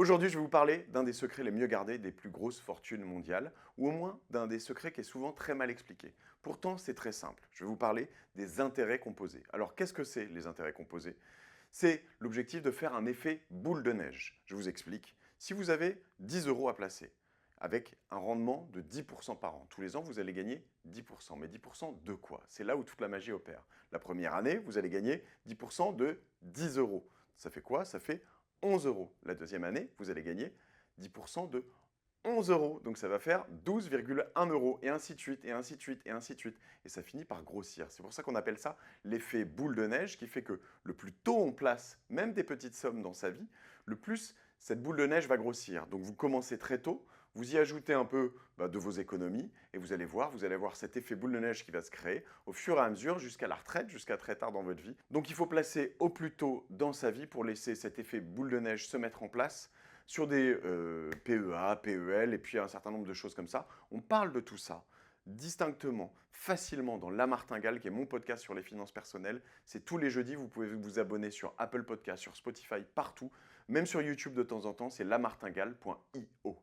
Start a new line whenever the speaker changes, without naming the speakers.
Aujourd'hui, je vais vous parler d'un des secrets les mieux gardés des plus grosses fortunes mondiales, ou au moins d'un des secrets qui est souvent très mal expliqué. Pourtant, c'est très simple. Je vais vous parler des intérêts composés. Alors, qu'est-ce que c'est les intérêts composés? C'est l'objectif de faire un effet boule de neige. Je vous explique. Si vous avez 10 euros à placer, avec un rendement de 10% par an, tous les ans, vous allez gagner 10%. Mais 10% de quoi? C'est là où toute la magie opère. La première année, vous allez gagner 10% de 10 euros. Ça fait quoi? Ça fait 11 euros. La deuxième année, vous allez gagner 10% de 11 euros. Donc ça va faire 12,1 euros. Et ainsi de suite, et ainsi de suite, et ainsi de suite. Et ça finit par grossir. C'est pour ça qu'on appelle ça l'effet boule de neige, qui fait que le plus tôt on place même des petites sommes dans sa vie, le plus cette boule de neige va grossir. Donc vous commencez très tôt, vous y ajoutez un peu de vos économies, et vous allez voir cet effet boule de neige qui va se créer au fur et à mesure jusqu'à la retraite, jusqu'à très tard dans votre vie. Donc il faut placer au plus tôt dans sa vie pour laisser cet effet boule de neige se mettre en place sur des PEA, PEL, et puis un certain nombre de choses comme ça. On parle de tout ça distinctement, facilement dans La Martingale, qui est mon podcast sur les finances personnelles. C'est tous les jeudis, vous pouvez vous abonner sur Apple Podcast, sur Spotify, partout, même sur YouTube de temps en temps, c'est lamartingale.io.